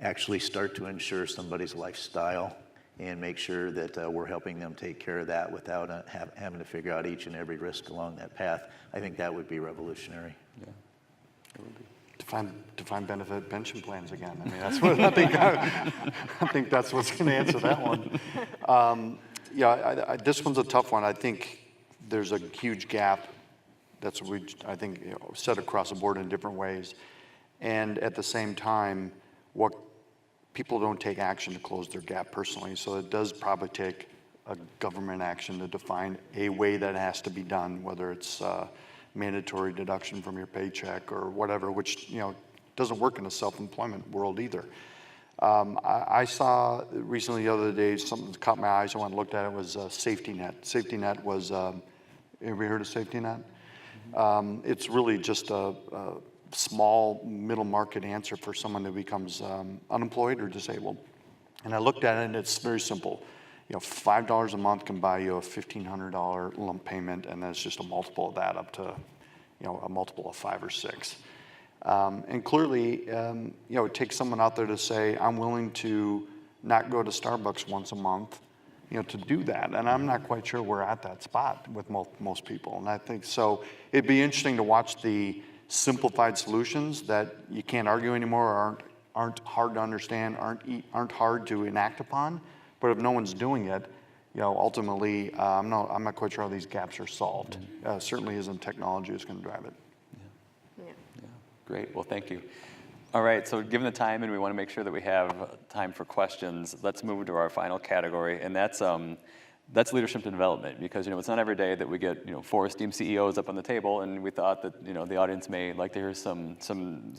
Speaker 4: actually start to insure somebody's lifestyle and make sure that we're helping them take care of that without having to figure out each and every risk along that path, I think that would be revolutionary.
Speaker 2: Yeah, it would be.
Speaker 6: Define benefit pension plans again. I mean, that's what I think that's what's going to answer that one. This one's a tough one. I think there's a huge gap that's set across the board in different ways, and at the same time, what people don't take action to close their gap personally. So it does probably take a government action to define a way that has to be done, whether it's mandatory deduction from your paycheck or whatever, which doesn't work in a self-employment world either. I saw recently the other day something that caught my eye, so I went and looked at it. Was safety net. Safety net was, have you heard of safety net? It's really just a small middle market answer for someone who becomes unemployed or disabled. And I looked at it, and it's very simple. $5 a month can buy you a $1,500 lump payment, and that's just a multiple of that up to, a multiple of 5 or 6. And clearly, it takes someone out there to say, I'm willing to not go to Starbucks once a month, to do that. And I'm not quite sure we're at that spot with most people. And I think so. It'd be interesting to watch the simplified solutions that you can't argue anymore, or aren't hard to understand, aren't hard to enact upon. But if no one's doing it, ultimately, I'm not quite sure how these gaps are solved. Certainly isn't technology that's going to drive it.
Speaker 2: Yeah. Great. Well, thank you. All right. So given the time, and we want to make sure that we have time for questions, let's move to our final category, and that's leadership and development. Because it's not every day that we get 4 esteemed CEOs up on the table, and we thought that the audience may like to hear some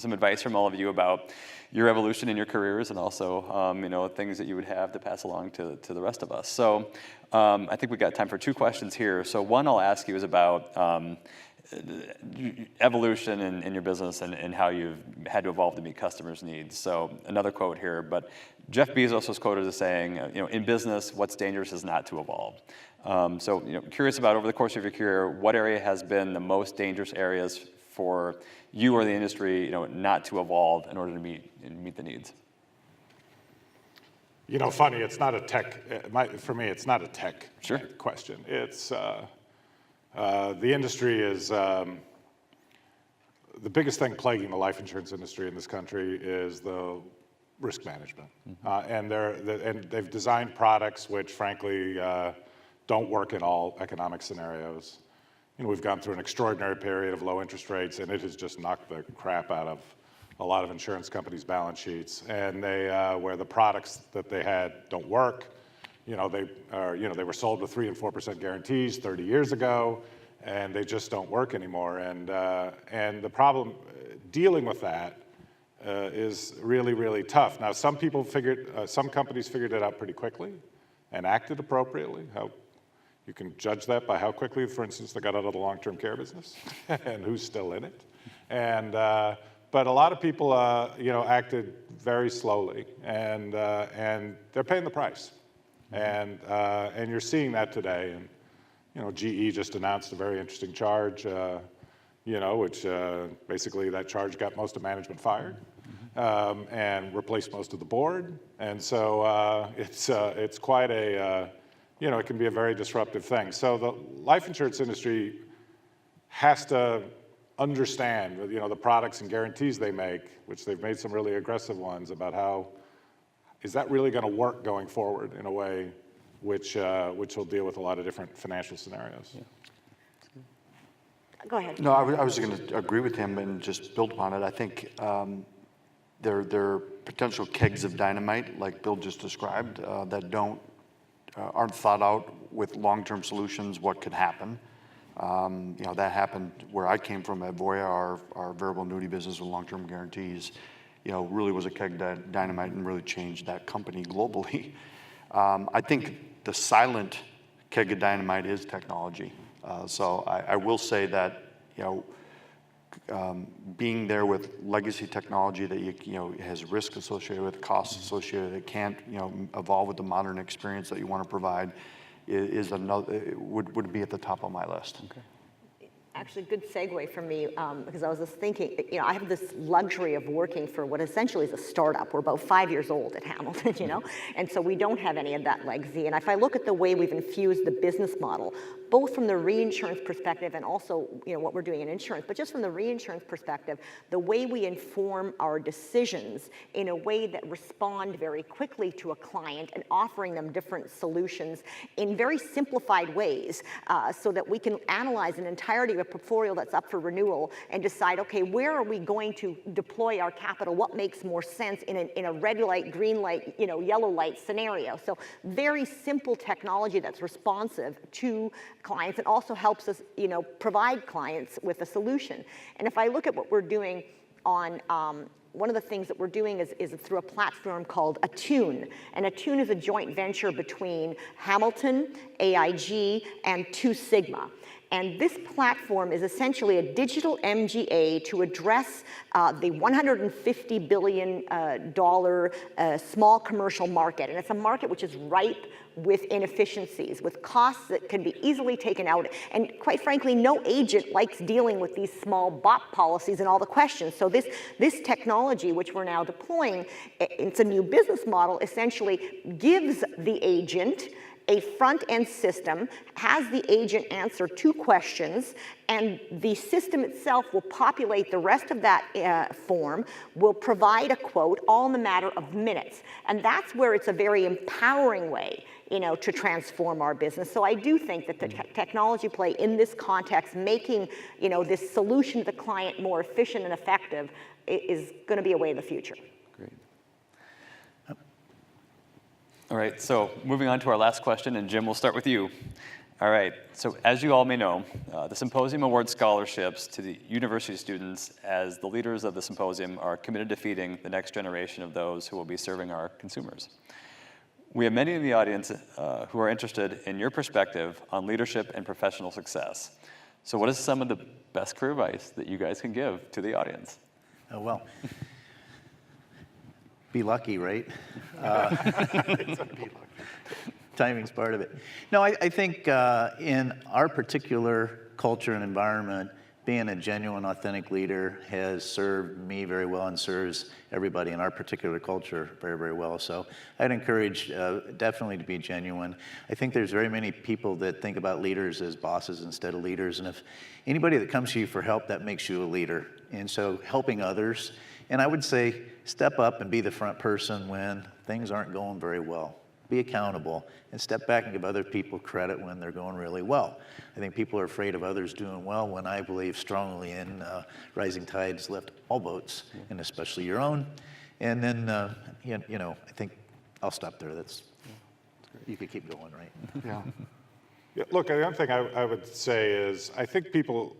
Speaker 2: advice from all of you about your evolution in your careers, and also things that you would have to pass along to the rest of us. So I think we've got time for 2 questions here. So one I'll ask you is about evolution in your business and how you've had to evolve to meet customers' needs. So another quote here, but Jeff Bezos was quoted as saying, in business, what's dangerous is not to evolve. So curious about, over the course of your career, what area has been the most dangerous areas for you or the industry, not to evolve in order to meet the needs?
Speaker 3: Funny, it's not a tech, for me, it's not a tech
Speaker 2: Sure.
Speaker 3: question. It's, the industry is, the biggest thing plaguing the life insurance industry in this country is the risk management. And they've designed products which, frankly, don't work in all economic scenarios. We've gone through an extraordinary period of low interest rates, and it has just knocked the crap out of a lot of insurance companies' balance sheets. And where the products that they had don't work, they were sold with 3 and 4% guarantees 30 years ago, and they just don't work anymore. And the problem dealing with that is really, really tough. Now, some companies figured it out pretty quickly and acted appropriately. You can judge that by how quickly, for instance, they got out of the long-term care business and who's still in it. But a lot of people, acted very slowly, and they're paying the price. And you're seeing that today. And GE just announced a very interesting charge. which basically that charge got most of management fired and replaced most of the board. And so it's quite a, it can be a very disruptive thing. So the life insurance industry has to understand, the products and guarantees they make, which they've made some really aggressive ones about how, is that really going to work going forward in a way which will deal with a lot of different financial scenarios. Yeah.
Speaker 5: Go ahead.
Speaker 6: No, I was going to agree with him and just build upon it. I think there are potential kegs of dynamite, like Bill just described, that aren't thought out with long-term solutions. What could happen? That happened where I came from at Voya. Our variable annuity business with long-term guarantees, really was a keg dynamite and really changed that company globally. I think the silent keg of dynamite is technology. So I will say that, being there with legacy technology that has risk associated with, costs associated, that can't evolve with the modern experience that you want to provide, is another would be at the top of my list. Okay.
Speaker 5: Actually, good segue for me, because I was just thinking, I have this luxury of working for what essentially is a startup. We're about 5 years old at Hamilton, and so we don't have any of that legacy. And if I look at the way we've infused the business model, both from the reinsurance perspective and also, what we're doing in insurance, but just from the reinsurance perspective, the way we inform our decisions in a way that respond very quickly to a client and offering them different solutions in very simplified ways, so that we can analyze an entirety of a portfolio that's up for renewal and decide, okay, where are we going to deploy our capital? What makes more sense in a red light, green light, yellow light scenario? So very simple technology that's responsive to clients and also helps us, provide clients with a solution. And if I look at what we're doing on one of the things that we're doing is through a platform called Attune. And Attune is a joint venture between Hamilton, AIG, and 2 Sigma. And this platform is essentially a digital MGA to address the $150 billion small commercial market. And it's a market which is ripe with inefficiencies, with costs that can be easily taken out. And quite frankly, no agent likes dealing with these small BOP policies and all the questions. So this technology, which we're now deploying, it's a new business model, essentially gives the agent a front-end system, has the agent answer 2 questions, and the system itself will populate the rest of that form, will provide a quote, all in the matter of minutes. And that's where it's a very empowering way, to transform our business. So I do think that the technology play in this context, making, this solution to the client more efficient and effective, is going to be a way of the future.
Speaker 2: Great. All right, so moving on to our last question, and Jim, we'll start with you. All right, so as you all may know, the Symposium awards scholarships to the university students, as the leaders of the Symposium are committed to feeding the next generation of those who will be serving our consumers. We have many in the audience who are interested in your perspective on leadership and professional success. So what is some of the best career advice that you guys can give to the audience?
Speaker 4: Oh, well. Be lucky, right? Timing's part of it. No, I think in our particular culture and environment, being a genuine, authentic leader has served me very well and serves everybody in our particular culture very, very well. So I'd encourage definitely to be genuine. I think there's very many people that think about leaders as bosses instead of leaders. And if anybody that comes to you for help, that makes you a leader. And so helping others. And I would say step up and be the front person when things aren't going very well. Be accountable and step back and give other people credit when they're going really well. I think people are afraid of others doing well when I believe strongly in rising tides lift all boats, and especially your own. And then, I think I'll stop there. You could keep going, right?
Speaker 6: Yeah.
Speaker 3: Yeah, look, the other thing I would say is I think people,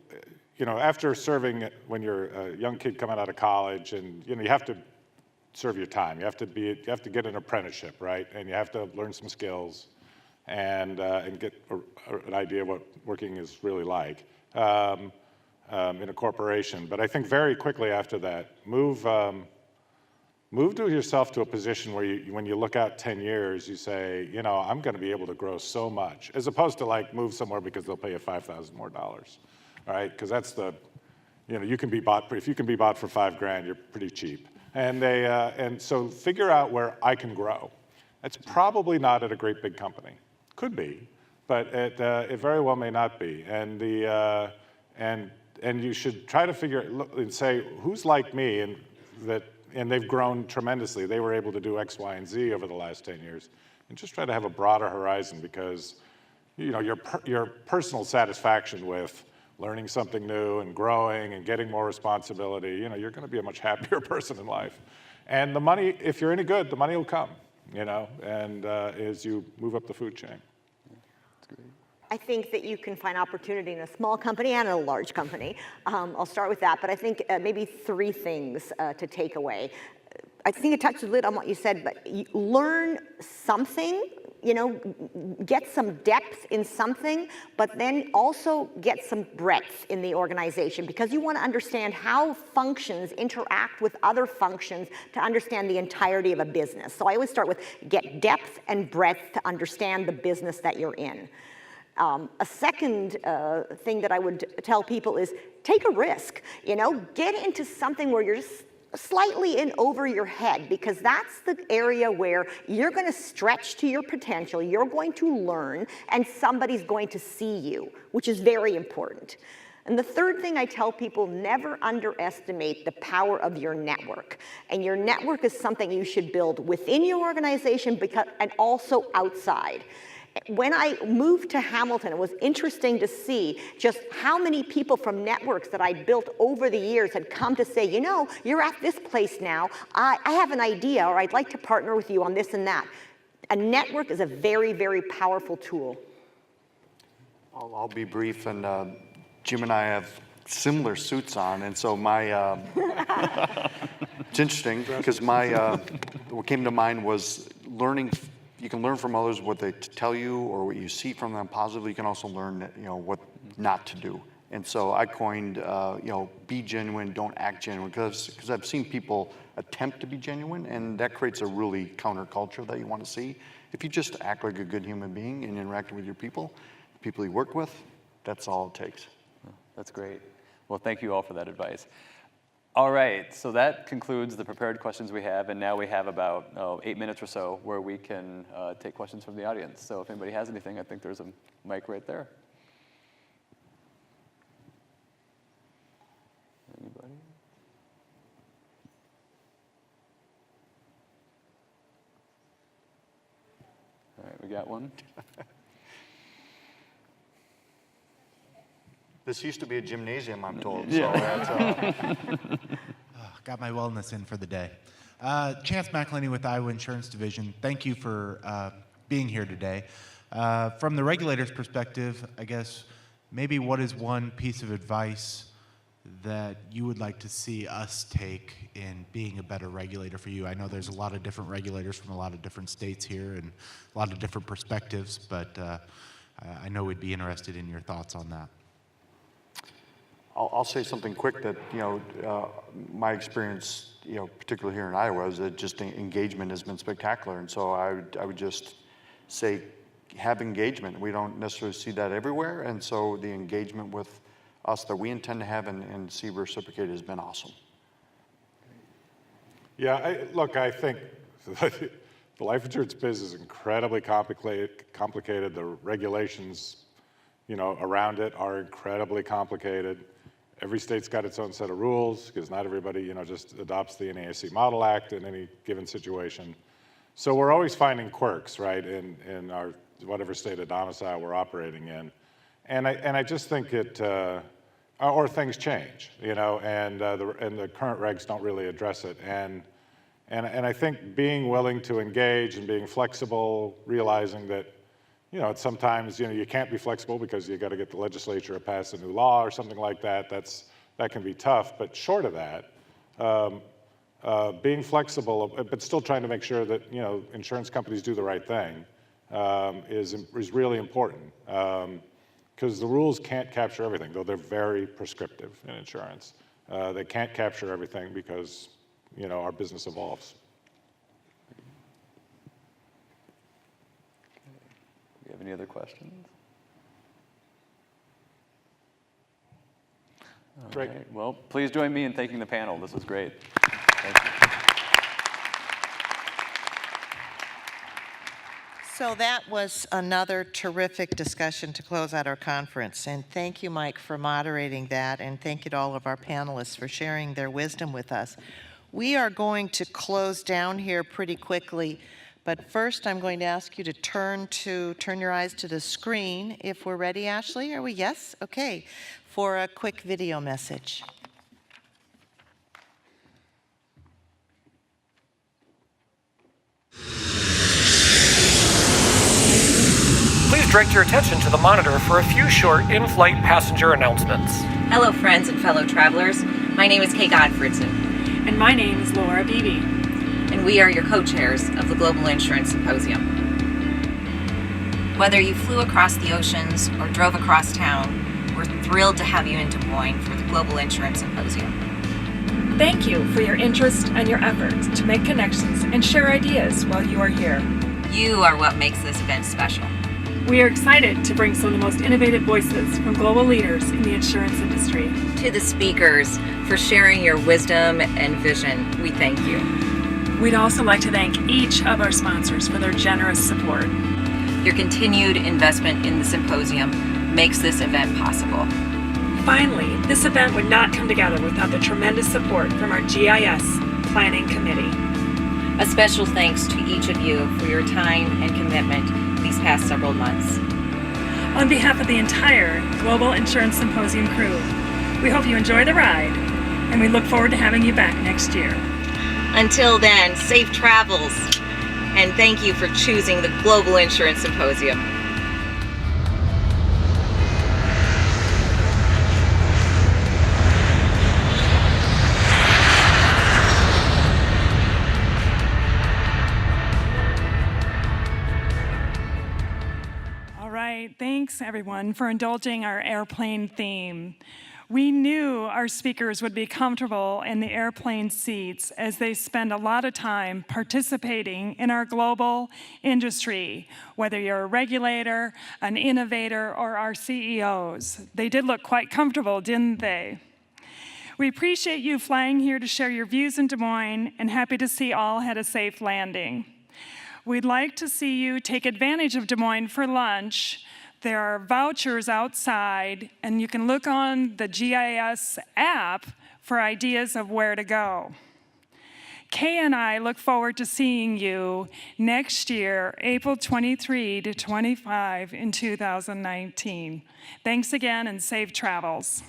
Speaker 3: after serving when you're a young kid coming out of college, and you have to serve your time. You have to get an apprenticeship, right? And you have to learn some skills, and get an idea of what working is really like in a corporation. But I think very quickly after that, move yourself to a position where when you look out 10 years, you say, I'm going to be able to grow so much, as opposed to move somewhere because they'll pay you $5,000 more. All right, because that's you can be bought, if you can be bought for $5,000, you're pretty cheap. And so figure out where I can grow. That's probably not at a great big company. Could be, but it very well may not be. And you should try to look and say, who's like me, and they've grown tremendously. They were able to do X, Y, and Z over the last 10 years. And just try to have a broader horizon, because your personal satisfaction with learning something new and growing and getting more responsibility, you're going to be a much happier person in life. And the money, if you're any good, the money will come, and as you move up the food chain.
Speaker 5: I think that you can find opportunity in a small company and in a large company. I'll start with that, but I think maybe 3 things to take away. I think it touched a little on what you said, but learn something, get some depth in something, but then also get some breadth in the organization, because you want to understand how functions interact with other functions to understand the entirety of a business. So I always start with get depth and breadth to understand the business that you're in. A second thing that I would tell people is take a risk. Get into something where you're just slightly in over your head, because that's the area where you're going to stretch to your potential, you're going to learn, and somebody's going to see you, which is very important. And the third thing I tell people, never underestimate the power of your network. And your network is something you should build within your organization and also outside. When I moved to Hamilton, it was interesting to see just how many people from networks that I built over the years had come to say, you're at this place now, I have an idea, or I'd like to partner with you on this and that. A network is a very, very powerful tool.
Speaker 6: I'll be brief, and Jim and I have similar suits on, and so it's interesting, because what came to mind was learning. You can learn from others what they tell you or what you see from them positively. You can also learn, what not to do. And so I coined, be genuine, don't act genuine, because I've seen people attempt to be genuine, and that creates a really counterculture that you want to see. If you just act like a good human being and interact with your people you work with, that's all it takes.
Speaker 2: That's great. Well, thank you all for that advice. All right, so that concludes the prepared questions we have, and now we have about 8 minutes or so where we can take questions from the audience. So if anybody has anything, I think there's a mic right there. Anybody? All right, we got one.
Speaker 6: This used to be a gymnasium, I'm told. So that's,
Speaker 7: got my wellness in for the day. Chance McElhenney with Iowa Insurance Division. Thank you for being here today. From the regulator's perspective, I guess, maybe what is one piece of advice that you would like to see us take in being a better regulator for you? I know there's a lot of different regulators from a lot of different states here and a lot of different perspectives, but I know we'd be interested in your thoughts on that.
Speaker 6: I'll say something quick that, my experience, particularly here in Iowa, is that just engagement has been spectacular. And so I would just say, have engagement. We don't necessarily see that everywhere. And so the engagement with us that we intend to have and see reciprocated has been awesome.
Speaker 3: Yeah, I think the life insurance business is incredibly complicated. The regulations, around it are incredibly complicated. Every state's got its own set of rules, because not everybody, just adopts the NAIC Model Act in any given situation. So we're always finding quirks, right, in our whatever state of domicile we're operating in, and I just think or things change, and the current regs don't really address it, and I think being willing to engage and being flexible, realizing that, sometimes, you can't be flexible because you got to get the legislature to pass a new law or something like that. That can be tough. But short of that, being flexible, but still trying to make sure that, insurance companies do the right thing is really important. Because the rules can't capture everything, though they're very prescriptive in insurance. They can't capture everything because, our business evolves.
Speaker 2: Have any other questions?
Speaker 3: Great.
Speaker 2: All right, well, please join me in thanking the panel. This was great. Thank you.
Speaker 1: So that was another terrific discussion to close out our conference. And thank you, Mike, for moderating that. And thank you to all of our panelists for sharing their wisdom with us. We are going to close down here pretty quickly. But first, I'm going to ask you to turn your eyes to the screen. If we're ready, Ashley, are we? Yes? Okay. For a quick video message.
Speaker 8: Please direct your attention to the monitor for a few short in-flight passenger announcements.
Speaker 9: Hello, friends and fellow travelers. My name is Kay Godfredson.
Speaker 10: And my name is Laura Beebe.
Speaker 9: And we are your co-chairs of the Global Insurance Symposium. Whether you flew across the oceans or drove across town, we're thrilled to have you in Des Moines for the Global Insurance Symposium.
Speaker 10: Thank you for your interest and your efforts to make connections and share ideas while you are here.
Speaker 9: You are what makes this event special.
Speaker 10: We are excited to bring some of the most innovative voices from global leaders in the insurance industry.
Speaker 9: To the speakers for sharing your wisdom and vision, we thank you.
Speaker 10: We'd also like to thank each of our sponsors for their generous support.
Speaker 9: Your continued investment in the symposium makes this event possible.
Speaker 10: Finally, this event would not come together without the tremendous support from our GIS Planning Committee.
Speaker 9: A special thanks to each of you for your time and commitment these past several months.
Speaker 10: On behalf of the entire Global Insurance Symposium crew, we hope you enjoy the ride, and we look forward to having you back next year.
Speaker 9: Until then, safe travels, and thank you for choosing the Global Insurance Symposium.
Speaker 10: All right, thanks everyone for indulging our airplane theme. We knew our speakers would be comfortable in the airplane seats as they spend a lot of time participating in our global industry, whether you're a regulator, an innovator, or our CEOs. They did look quite comfortable, didn't they? We appreciate you flying here to share your views in Des Moines and happy to see all had a safe landing. We'd like to see you take advantage of Des Moines for lunch. There are vouchers outside, and you can look on the GIS app for ideas of where to go. Kay and I look forward to seeing you next year, April 23 to 25 in 2019. Thanks again and safe travels.